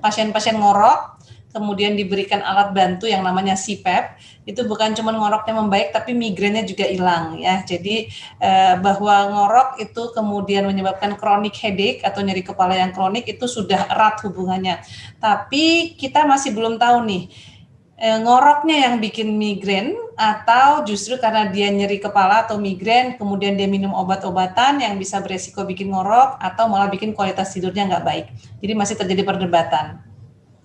pasien-pasien ngorok, kemudian diberikan alat bantu yang namanya CPAP, itu bukan cuma ngoroknya membaik, tapi migrainnya juga hilang ya. Jadi bahwa ngorok itu kemudian menyebabkan chronic headache atau nyeri kepala yang kronik itu sudah erat hubungannya. Tapi kita masih belum tahu nih, ngoroknya yang bikin migrain atau justru karena dia nyeri kepala atau migrain kemudian dia minum obat-obatan yang bisa beresiko bikin ngorok atau malah bikin kualitas tidurnya nggak baik. Jadi masih terjadi perdebatan.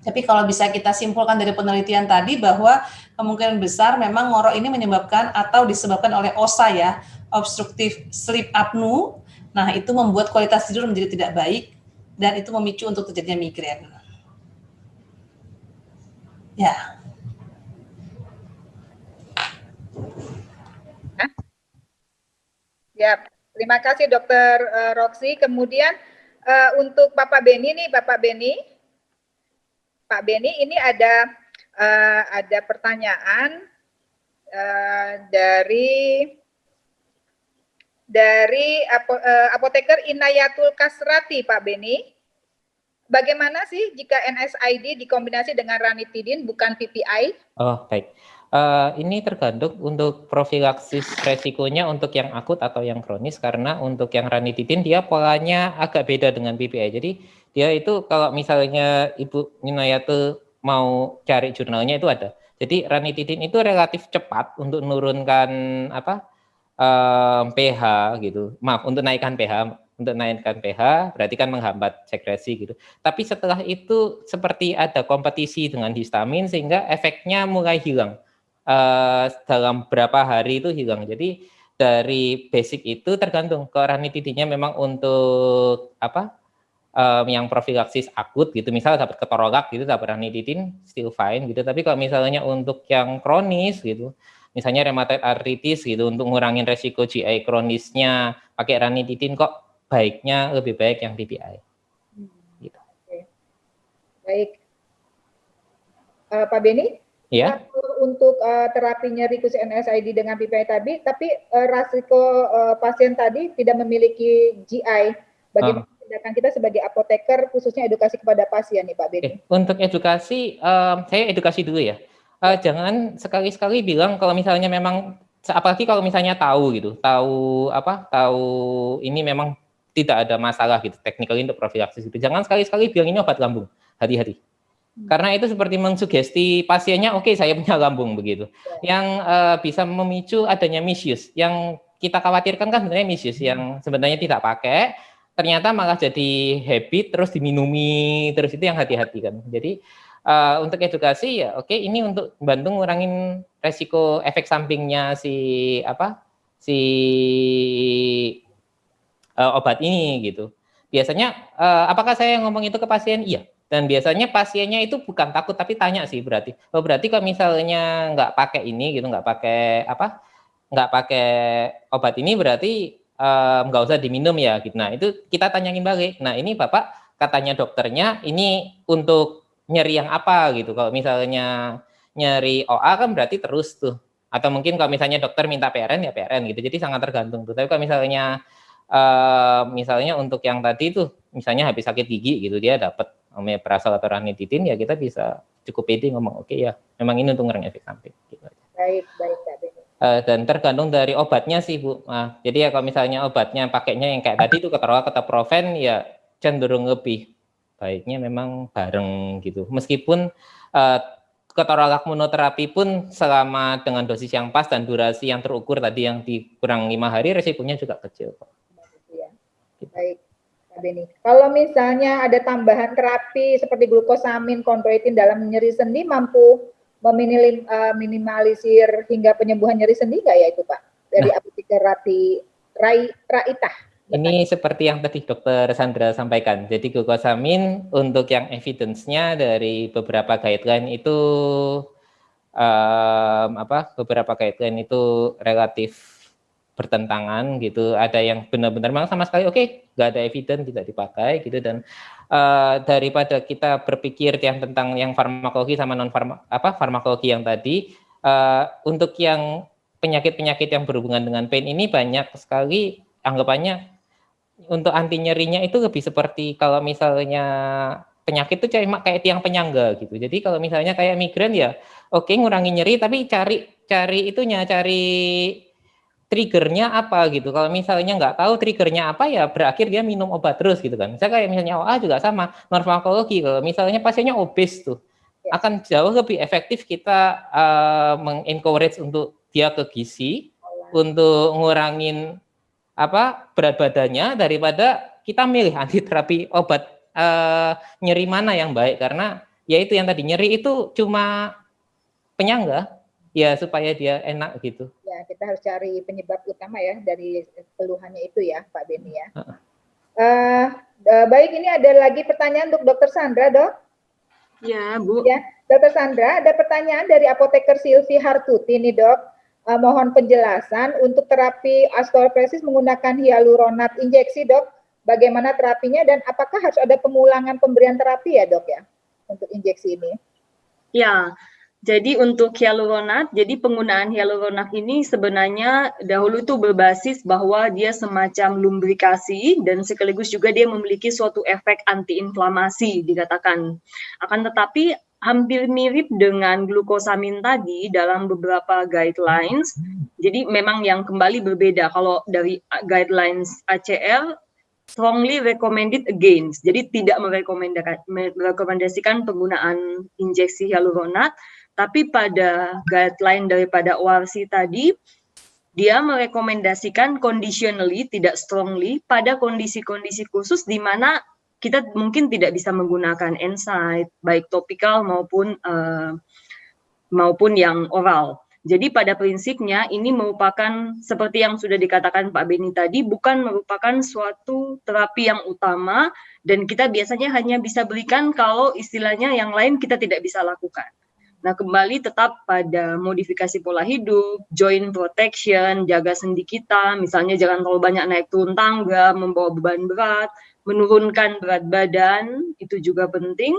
Tapi kalau bisa kita simpulkan dari penelitian tadi bahwa kemungkinan besar memang ngorok ini menyebabkan atau disebabkan oleh OSA ya, obstructive sleep apnea. Nah, itu membuat kualitas tidur menjadi tidak baik dan itu memicu untuk terjadinya migrain. Ya. Ya, terima kasih Dokter Roxy. Kemudian untuk Bapak Beni nih, Pak Beni ini ada pertanyaan dari apoteker Inayatul Kasrati, Pak Beni. Bagaimana sih jika NSAID dikombinasi dengan ranitidin bukan PPI? Oh, baik. Ini tergantung untuk profilaksis resikonya untuk yang akut atau yang kronis, karena untuk yang ranitidin dia polanya agak beda dengan PPI. Jadi dia itu kalau misalnya Ibu Inayatul mau cari jurnalnya itu ada. Jadi ranitidin itu relatif cepat untuk menurunkan pH gitu. Maaf, untuk naikkan pH. Untuk naikkan pH berarti kan menghambat sekresi gitu. Tapi setelah itu seperti ada kompetisi dengan histamin sehingga efeknya mulai hilang. Dalam berapa hari itu hilang. Jadi dari basic itu tergantung ke ranitidinnya memang untuk yang profilaksis akut gitu, misal dapat ketorolak gitu, dapat ranitidin still fine gitu. Tapi kalau misalnya untuk yang kronis gitu, misalnya rheumatoid arthritis gitu, untuk ngurangin resiko GI kronisnya pakai ranitidin kok baiknya lebih baik yang PPI. Gitu. Oke. Baik, Pak Beni. Ya. Untuk terapi nyeri khusus NSAID dengan PPI tadi, tapi resiko pasien tadi tidak memiliki GI. Bagaimana tindakan kita sebagai apoteker khususnya edukasi kepada pasien nih Pak Beni? Untuk edukasi, saya edukasi dulu ya. Jangan sekali-sekali bilang kalau misalnya memang, apalagi kalau misalnya tahu gitu, tahu ini memang tidak ada masalah gitu, technically untuk profilaksis itu. Jangan sekali-sekali bilang ini obat lambung, hati-hati. Karena itu seperti mensugesti pasiennya, oke, saya punya lambung begitu. Yang bisa memicu adanya misuse. Yang kita khawatirkan kan sebenarnya misuse, yang sebenarnya tidak pakai, ternyata malah jadi habit, terus diminumi, terus itu yang hati-hati kan. Jadi untuk edukasi ya oke, ini untuk bantu ngurangin resiko efek sampingnya obat ini gitu. Biasanya apakah saya ngomong itu ke pasien? Iya. Dan biasanya pasiennya itu bukan takut tapi tanya sih berarti. Oh berarti kalau misalnya nggak pakai ini gitu, nggak pakai obat ini berarti nggak usah diminum ya gitu. Nah itu kita tanyain balik. Nah ini Bapak katanya dokternya ini untuk nyeri yang apa gitu. Kalau misalnya nyeri OA kan berarti terus tuh. Atau mungkin kalau misalnya dokter minta PRN ya PRN gitu. Jadi sangat tergantung tuh. Tapi kalau misalnya untuk yang tadi tuh, misalnya habis sakit gigi gitu, dia dapat omeprazol atau ranitidin, ya kita bisa cukup pede ngomong oke ya, memang ini untuk ngurangin efek samping. Gitu. Baik, Kak Beni. Dan tergantung dari obatnya sih Bu. Jadi ya kalau misalnya obatnya pakainya yang kayak tadi tuh keterolak atau profen, ya cenderung lebih baiknya memang bareng gitu. Meskipun ketorolak monoterapi pun selama dengan dosis yang pas dan durasi yang terukur tadi yang dikurang 5 hari, resikonya juga kecil kok. Baik, Kak Beni. Kalau misalnya ada tambahan terapi seperti glukosamin, chondroitin dalam nyeri sendi mampu meminimalisir hingga penyembuhan nyeri sendi nggak ya itu Pak? Dari apoteker Raitah. Ini seperti yang tadi Dokter Sandra sampaikan. Jadi glukosamin untuk yang evidence-nya dari beberapa guideline itu beberapa guideline itu relatif bertentangan gitu. Ada yang benar-benar memang sama sekali nggak ada evidence, tidak dipakai gitu. Dan daripada kita berpikir tentang yang farmakologi sama non farmakologi yang tadi, untuk yang penyakit-penyakit yang berhubungan dengan pain ini banyak sekali anggapannya untuk anti nyerinya itu lebih seperti kalau misalnya penyakit tuh kayak tiang penyangga gitu. Jadi kalau misalnya kayak migrain ya oke ngurangi nyeri, tapi cari triggernya apa gitu. Kalau misalnya nggak tahu triggernya apa ya berakhir dia minum obat terus gitu kan. Misalnya OA juga sama, farmakologi. Kalau misalnya pasiennya obes tuh, akan jauh lebih efektif kita mengencourage untuk dia ke gizi, untuk ngurangin berat badannya daripada kita milih anti terapi obat nyeri mana yang baik, karena ya itu yang tadi, nyeri itu cuma penyangga ya supaya dia enak gitu. Ya, kita harus cari penyebab utama ya dari keluhannya itu ya, Pak Beni ya. Baik, ini ada lagi pertanyaan untuk Dr. Sandra, Dok. Ya, Bu. Ya, Dr. Sandra, ada pertanyaan dari apoteker Silvi Hartuti nih, Dok. Mohon penjelasan untuk terapi osteoporosis menggunakan hyaluronat injeksi, Dok. Bagaimana terapinya dan apakah harus ada pemulangan pemberian terapi ya, Dok ya, untuk injeksi ini? Ya, jadi untuk hyaluronat, jadi penggunaan hyaluronat ini sebenarnya dahulu itu berbasis bahwa dia semacam lubrikasi dan sekaligus juga dia memiliki suatu efek antiinflamasi dikatakan. Akan tetapi hampir mirip dengan glukosamin tadi dalam beberapa guidelines. Jadi memang yang kembali berbeda. Kalau dari guidelines ACR strongly recommended against, jadi tidak merekomendasikan penggunaan injeksi hyaluronat, tapi pada guideline daripada ORC tadi, dia merekomendasikan conditionally, tidak strongly, pada kondisi-kondisi khusus di mana kita mungkin tidak bisa menggunakan NSAID, baik topikal maupun yang oral. Jadi pada prinsipnya ini merupakan seperti yang sudah dikatakan Pak Beni tadi, bukan merupakan suatu terapi yang utama dan kita biasanya hanya bisa berikan kalau istilahnya yang lain kita tidak bisa lakukan. Nah, kembali tetap pada modifikasi pola hidup, joint protection, jaga sendi kita, misalnya jangan terlalu banyak naik turun tangga, membawa beban berat, menurunkan berat badan, itu juga penting.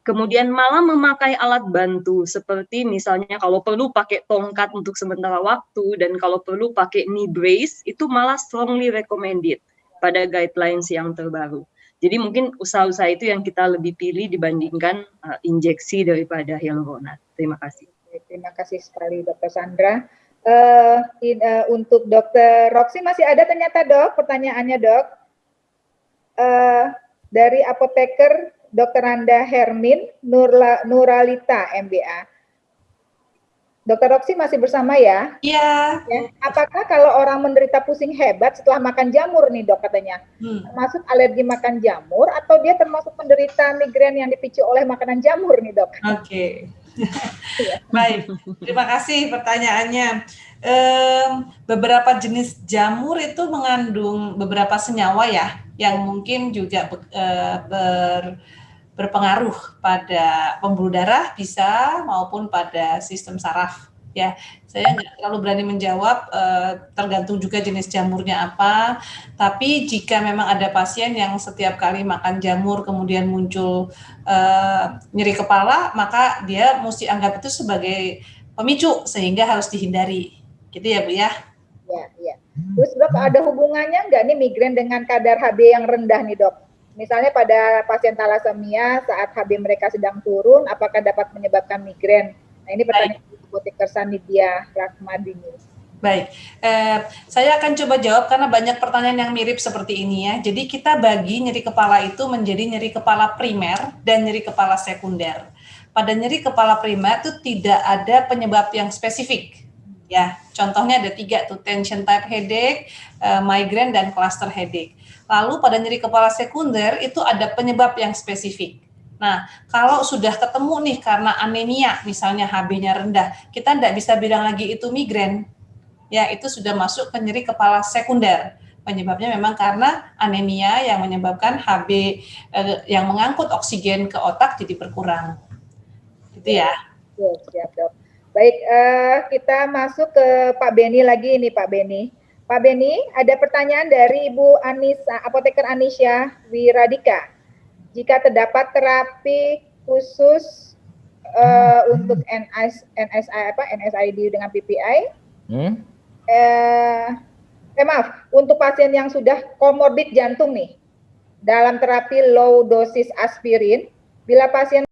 Kemudian malah memakai alat bantu seperti misalnya kalau perlu pakai tongkat untuk sementara waktu dan kalau perlu pakai knee brace, itu malah strongly recommended pada guidelines yang terbaru. Jadi mungkin usaha-usaha itu yang kita lebih pilih dibandingkan injeksi daripada hyaluronat. Terima kasih. Terima kasih sekali Dr. Sandra. Untuk Dr. Roxy masih ada ternyata, Dok, pertanyaannya, Dok. Dari apoteker Dr. Anda Hermin Nuralita, MBA. Dr. Roxy masih bersama ya? Iya. Ya. Apakah kalau orang menderita pusing hebat setelah makan jamur nih, Dok, katanya, termasuk alergi makan jamur atau dia termasuk penderita migrain yang dipicu oleh makanan jamur nih, Dok? Oke. Baik, terima kasih pertanyaannya. Beberapa jenis jamur itu mengandung beberapa senyawa ya, yang mungkin juga berpengaruh pada pembuluh darah bisa maupun pada sistem saraf. Ya, saya nggak terlalu berani menjawab, tergantung juga jenis jamurnya apa. Tapi jika memang ada pasien yang setiap kali makan jamur kemudian muncul nyeri kepala, maka dia mesti anggap itu sebagai pemicu sehingga harus dihindari. Gitu ya, Bu ya? Ya. Terus, Dok, ada hubungannya nggak nih migrain dengan kadar HB yang rendah nih, Dok? Misalnya pada pasien thalassemia saat HB mereka sedang turun, apakah dapat menyebabkan migrain? Nah, ini pertanyaan apoteker Sanidia Rahmadini. Baik, saya akan coba jawab karena banyak pertanyaan yang mirip seperti ini ya. Jadi kita bagi nyeri kepala itu menjadi nyeri kepala primer dan nyeri kepala sekunder. Pada nyeri kepala primer itu tidak ada penyebab yang spesifik. Ya, contohnya ada 3 tuh, tension type headache, migraine dan cluster headache. Lalu pada nyeri kepala sekunder itu ada penyebab yang spesifik. Nah, kalau sudah ketemu nih karena anemia, misalnya HB-nya rendah, kita tidak bisa bilang lagi itu migrain. Ya, itu sudah masuk ke nyeri kepala sekunder. Penyebabnya memang karena anemia yang menyebabkan HB yang mengangkut oksigen ke otak jadi berkurang. Gitu ya. Siap, Dok. Baik, kita masuk ke Pak Beni lagi nih, Pak Beni. Pak Beni, ada pertanyaan dari Ibu Anissa, apoteker Anisha Wiradika. Jika terdapat terapi khusus untuk NSAID dengan PPI, untuk pasien yang sudah komorbid jantung nih, dalam terapi low dosis aspirin, Bila pasien